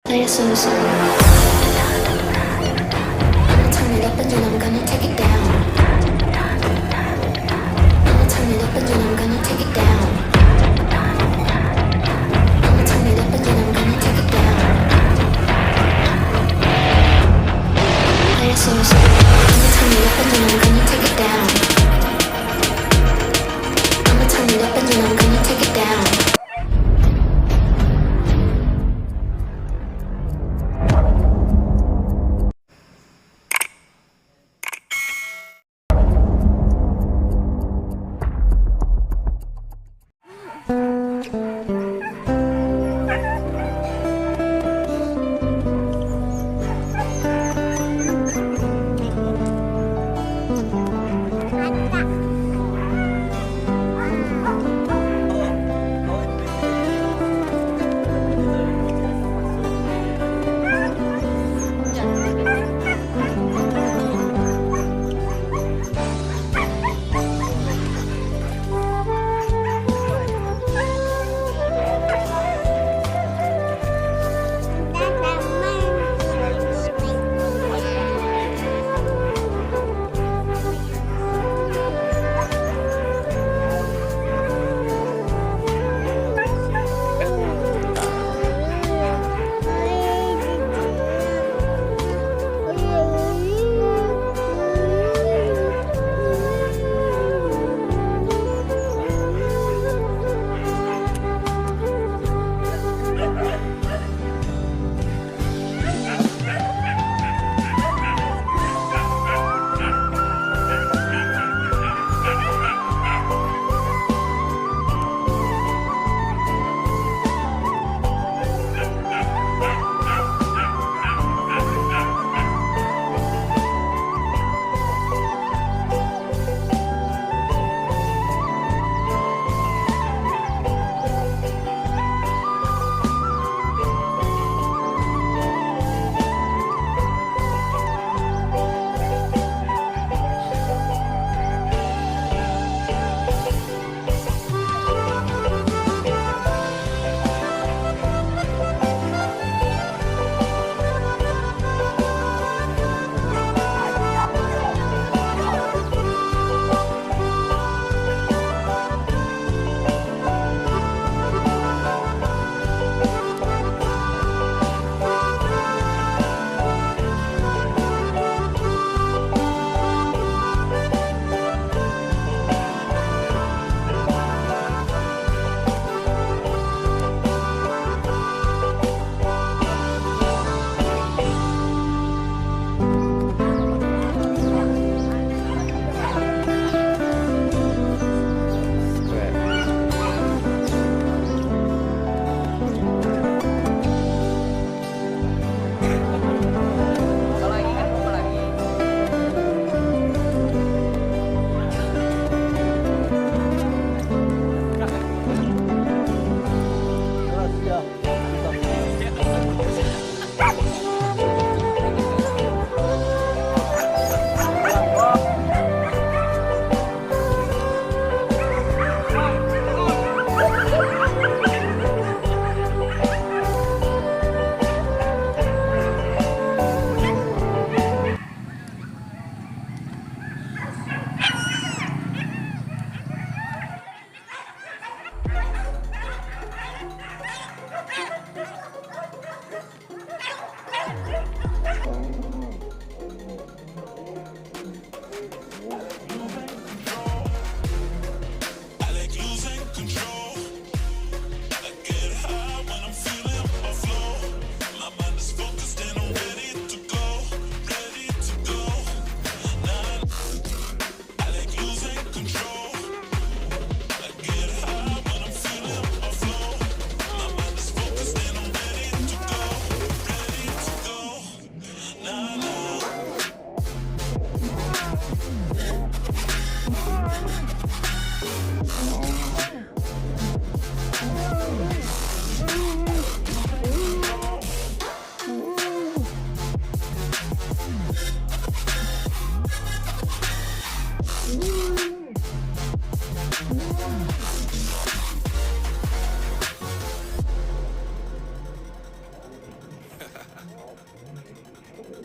Play it so slow. I'ma turn it up and then I'm gonna take it down. I'ma turn it up and then I'm gonna take it down. I'ma turn it up and then I'm gonna take it down. Play it so slow. I'ma turn it up and then I'm gonna take it down. I'ma turn it up and then I'm gonna take it down.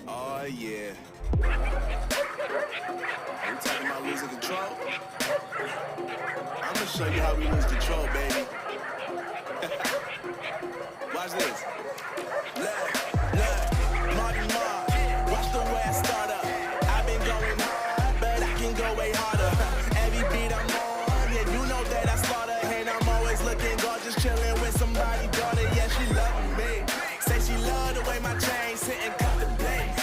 Oh yeah. Are we talking about losing control? I'm gonna show you how we lose control, baby. Watch this. Look, Marty Mark. Watch the way I start up. I've been going hard, but I can go way harder. Every beat I'm on, yeah, you know that I slaughter. And I'm always looking gorgeous, chilling with somebody's daughter. Yeah, she loving me. Say she love the way my chain sit and cut the blade.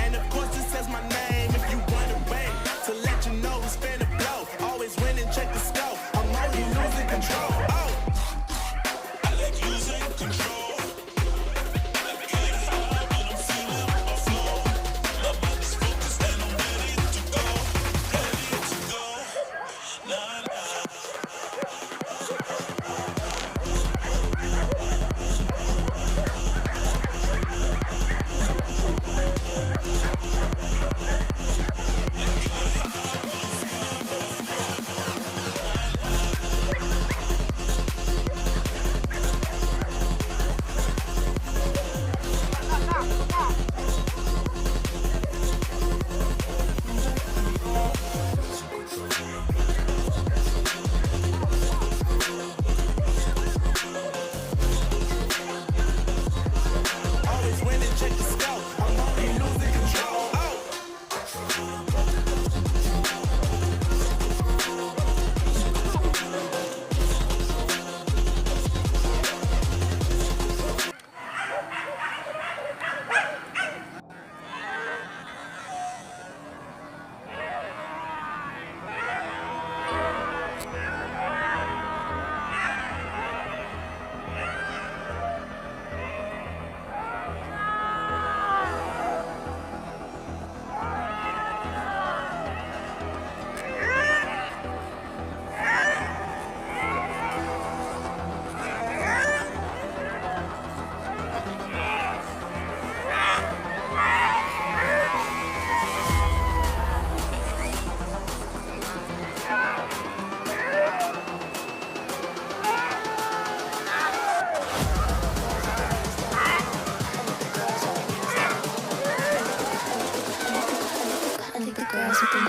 And of course it says my name if you wanna wait. To let you know who's finna blow. Always winning, check the scope. I'm only losing control. Oh, I like losing control. Girls with their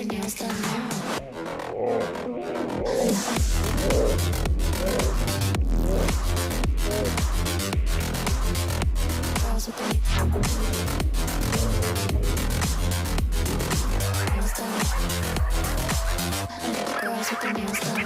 nails done now. Girls with their nails done. Girls with their nails done.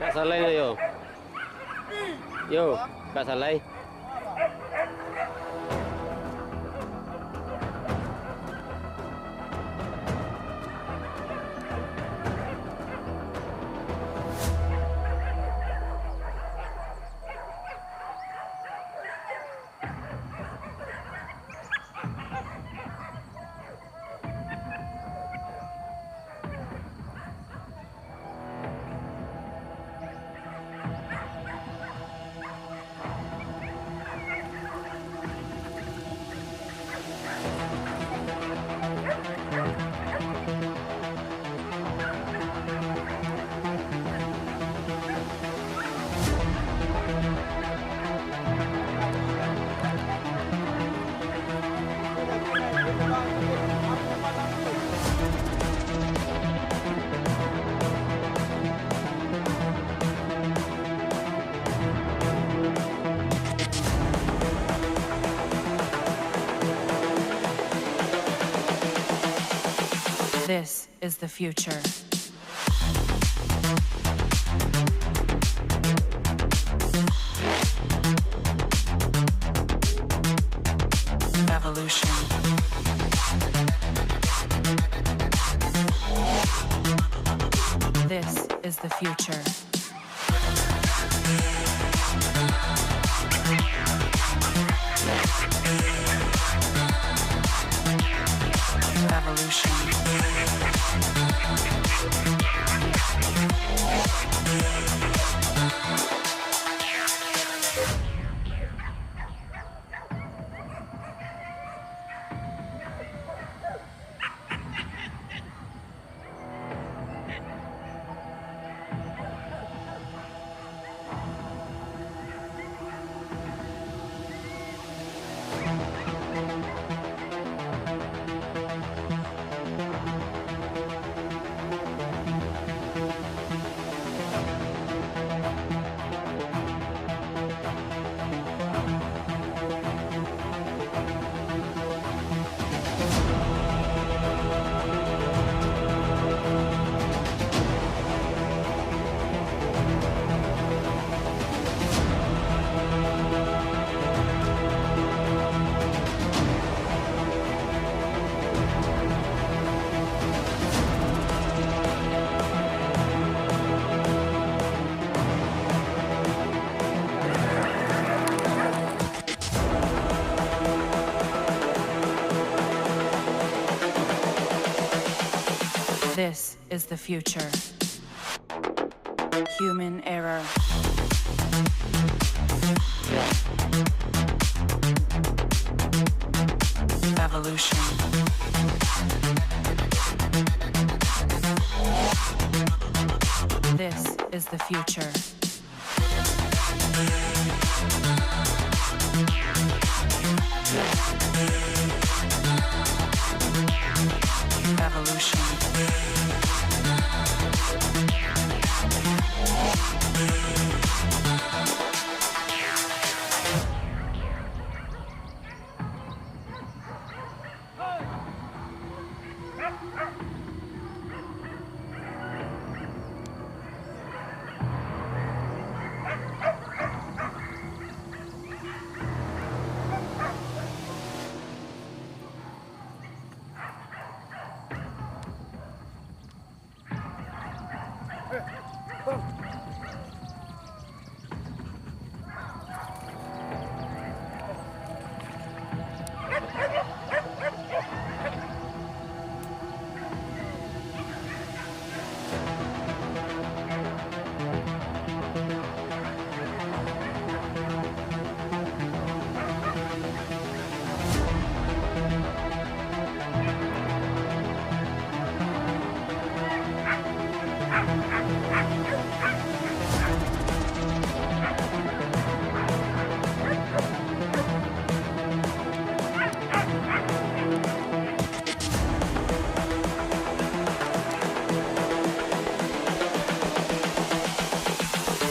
Kak Saleh na yun. Yo, Kak Salai. This is the future. Evolution. This is the future. Evolution. This is the future. Human error. Evolution. This is the future. Evolution.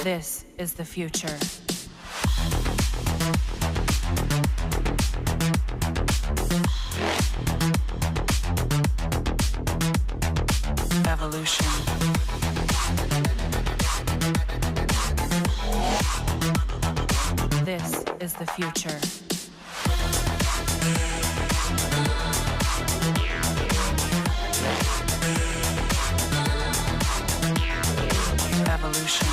This is the future. Evolution. is the future. Evolution.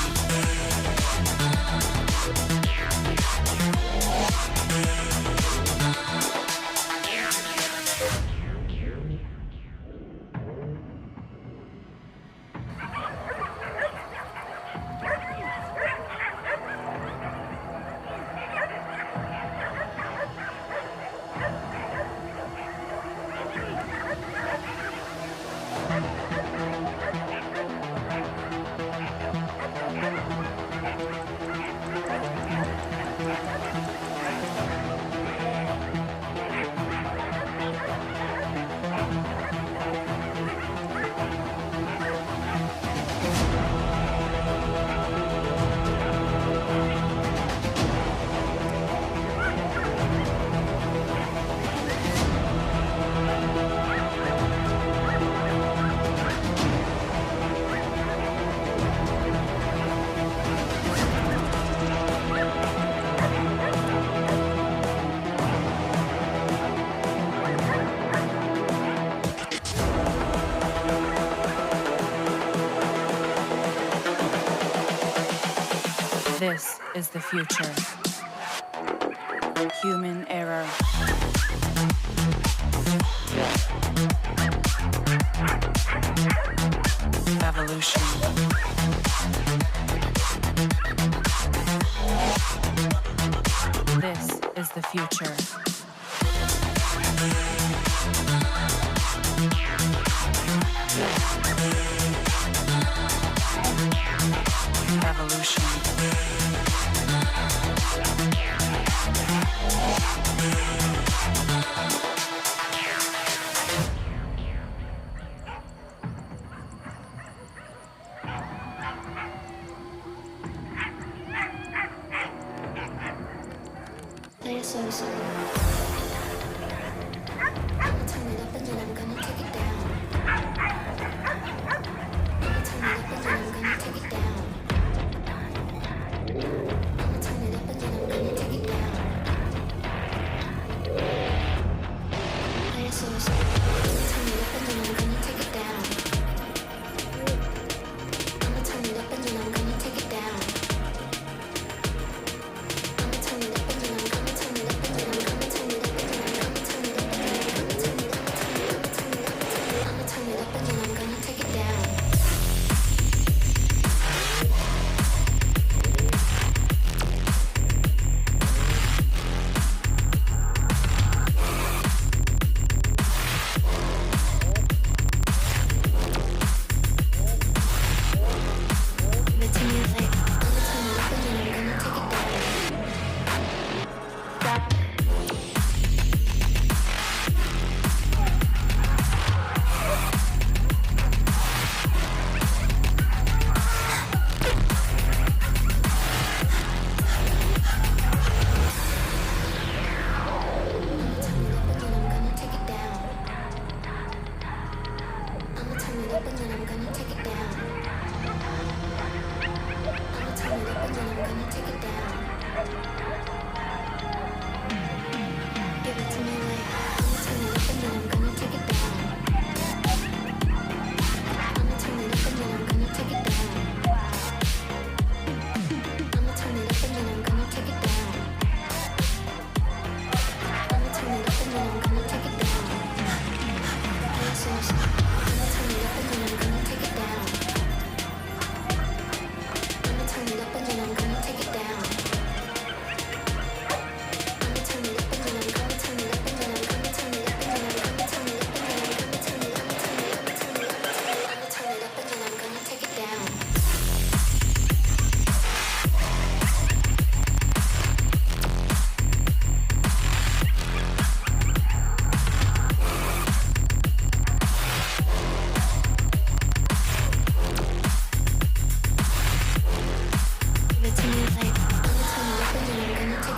This is the future. Human error. Evolution. This is the future. Evolution. They're so sorry. I'ma turn it up and then I'm gonna take it down. I'ma turn it up and then I'm gonna take it down. I'ma turn it up and then I'm gonna take it down. They're so sorry. I'ma turn it up and then I'm gonna take it down. I'ma turn it up and then I'm gonna take it down. I'ma turn it up and then I'm gonna turn it up and then I'm gonna turn it up and then I'm gonna turn it up and then I'm gonna turn it up I'ma turn it up and then I'm gonna take it down. But to me, like, I'ma turn it up and then I'm gonna take it down. I'ma turn it up and then I'm gonna take it down. I'ma turn it up and then I'm gonna take it down. Give it to me like I'ma turn it up and then I'm gonna take it down. I'ma turn it up and then I'm gonna take it down. I'ma turn it up and then I'm gonna take it down. I'ma turn it up and then I'm gonna take it down. Yes, yes. I'ma turn it up and then I'm gonna take it down. I'ma turn it up and then I'm gonna take it down. I'ma turn it up and then I'm gonna turn it up and then I'm gonna turn it up and then I'm gonna turn it up and then I'm gonna turn it up and then I'm gonna turn it up and then I'm gonna take it down. Give it to me like I'ma turn it up and then I'm gonna take it down.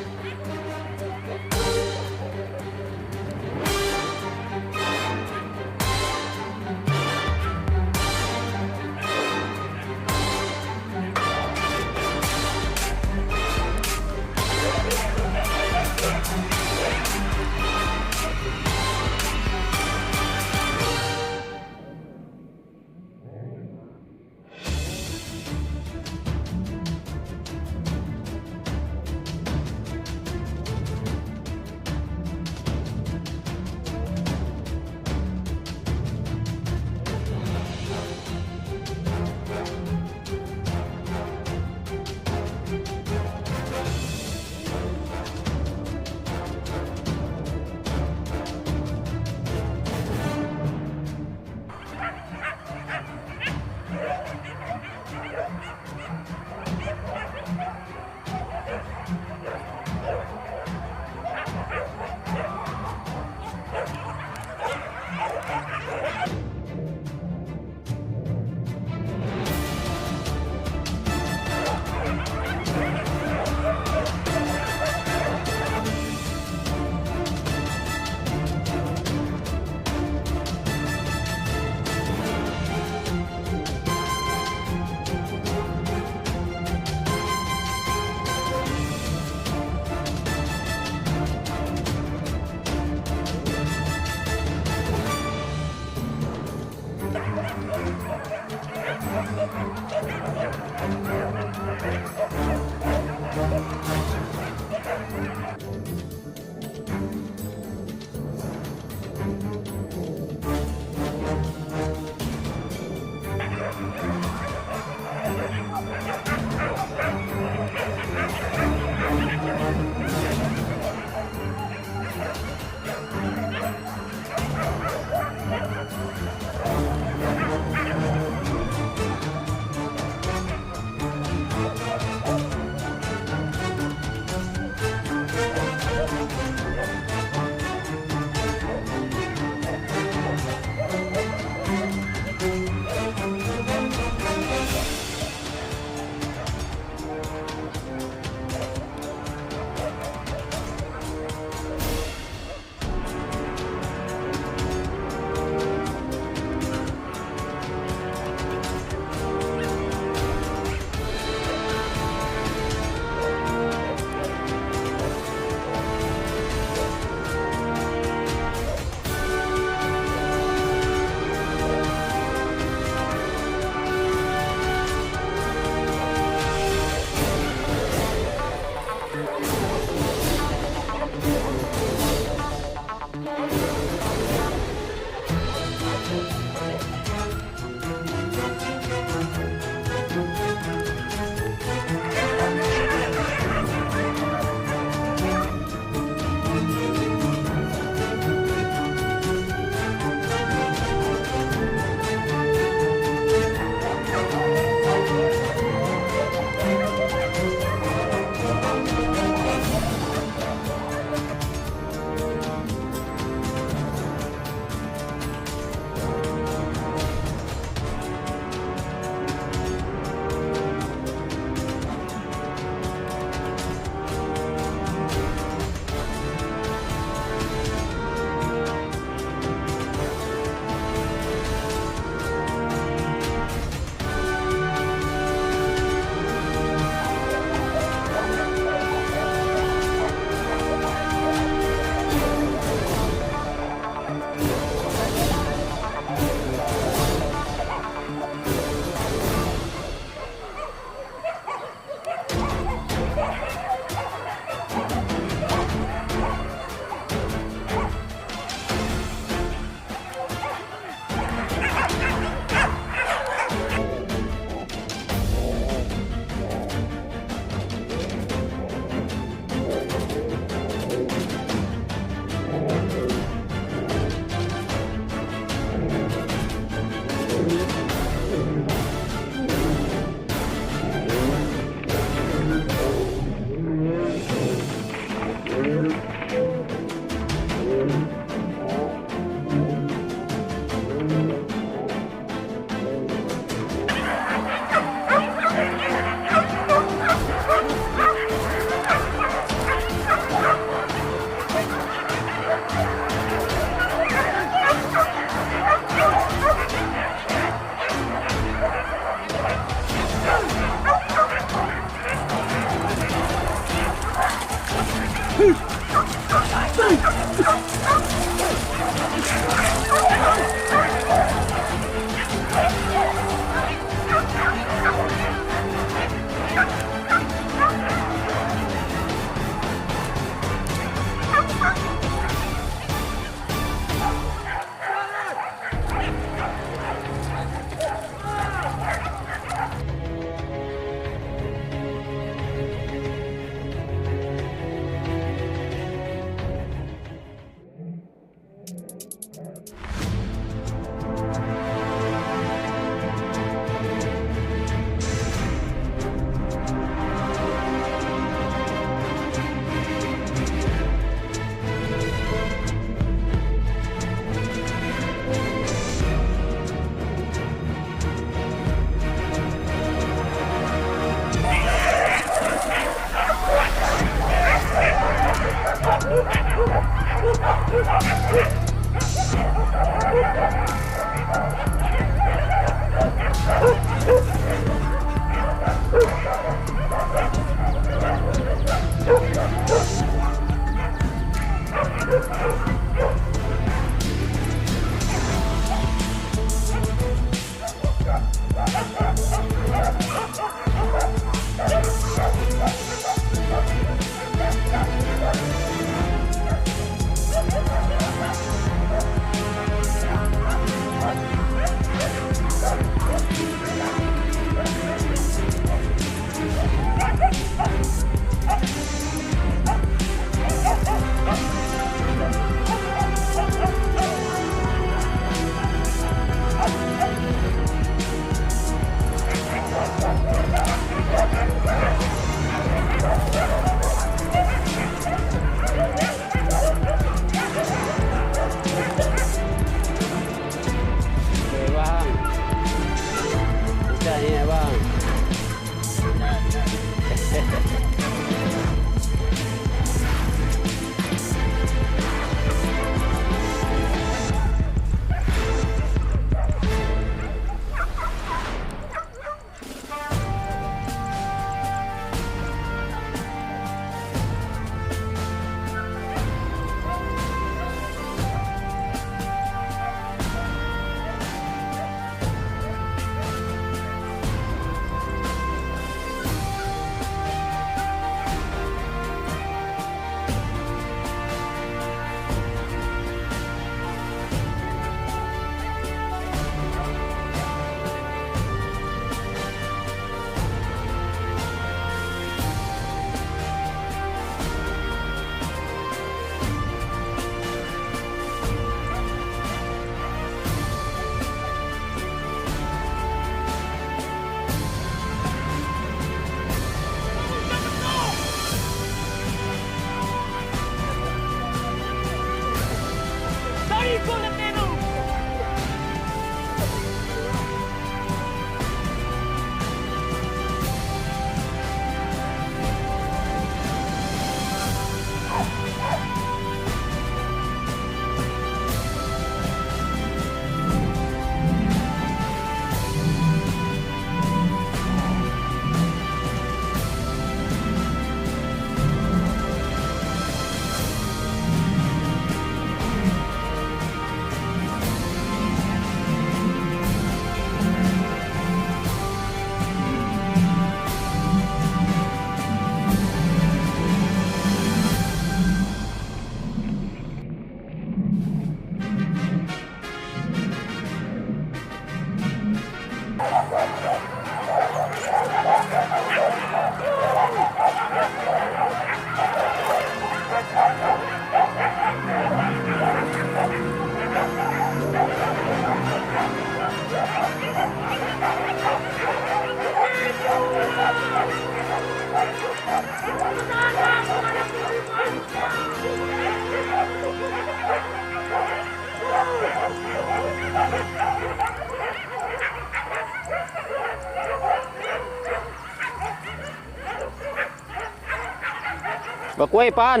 บักกล้วยปาน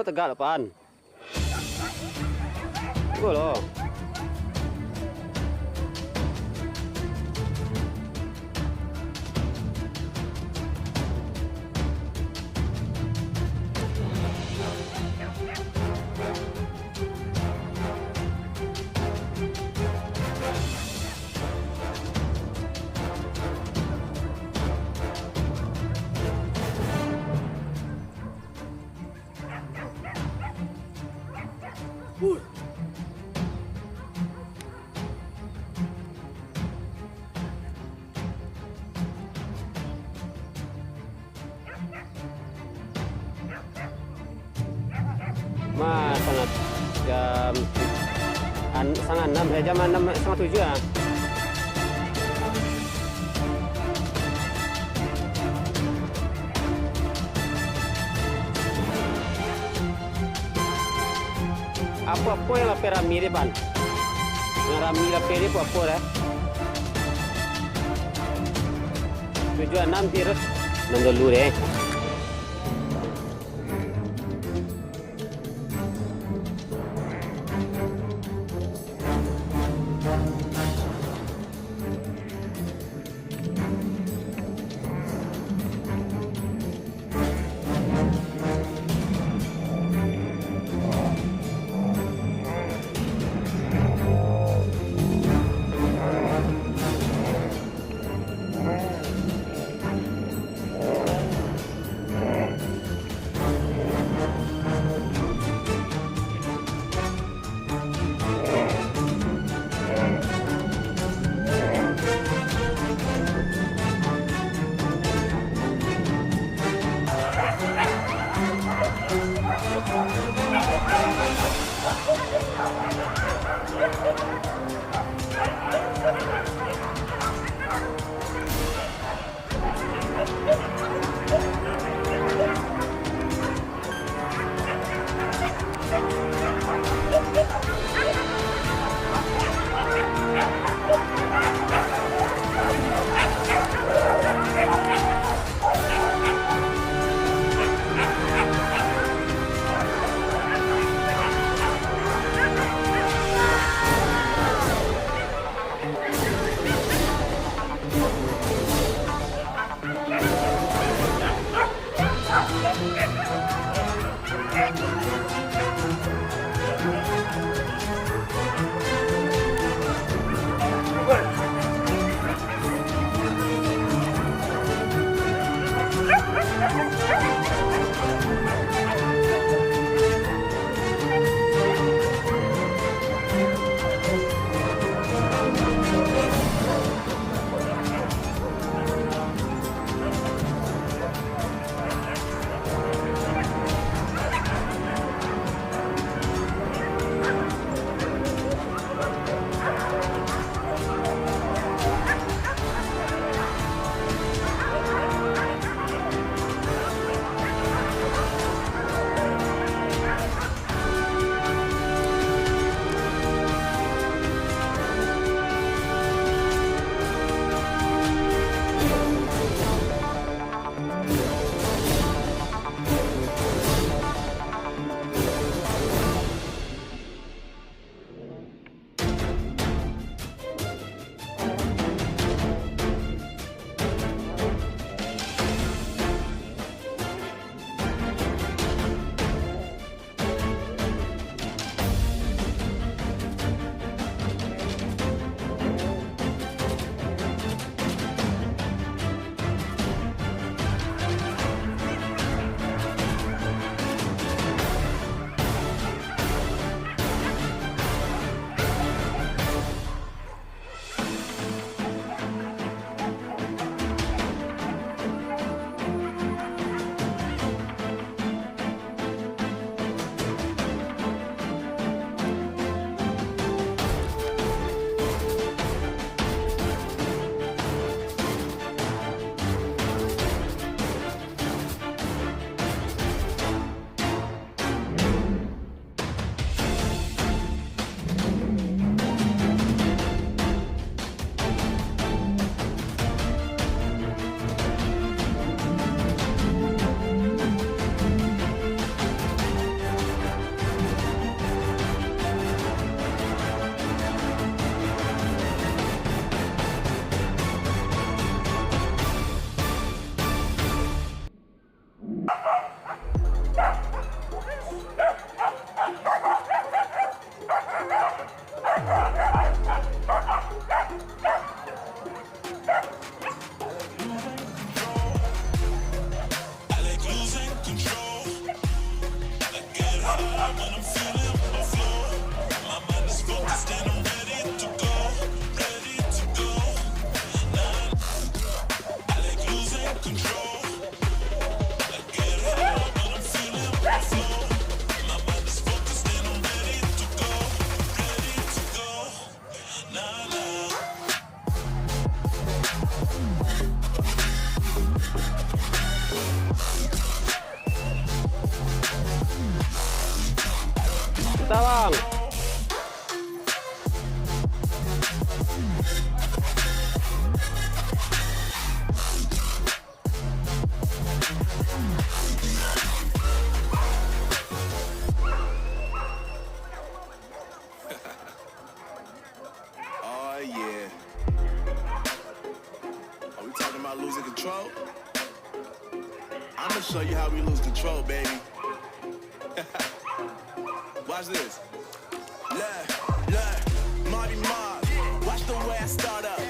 tegak lah Pan. Tunggu loh. Mas sangat jam sangat 6 jam 6 setengah 7 ya. Apa-apa yang lapar rami ni Pan. Yang rami lapar ni apa-apa dah. 7 6 terus 6 dulu deh. Tawang. Oh, yeah. Are we talking about losing control? I'm gonna show you how we lose control, baby. Watch this. Look, Marty Mark. Watch the way I start up.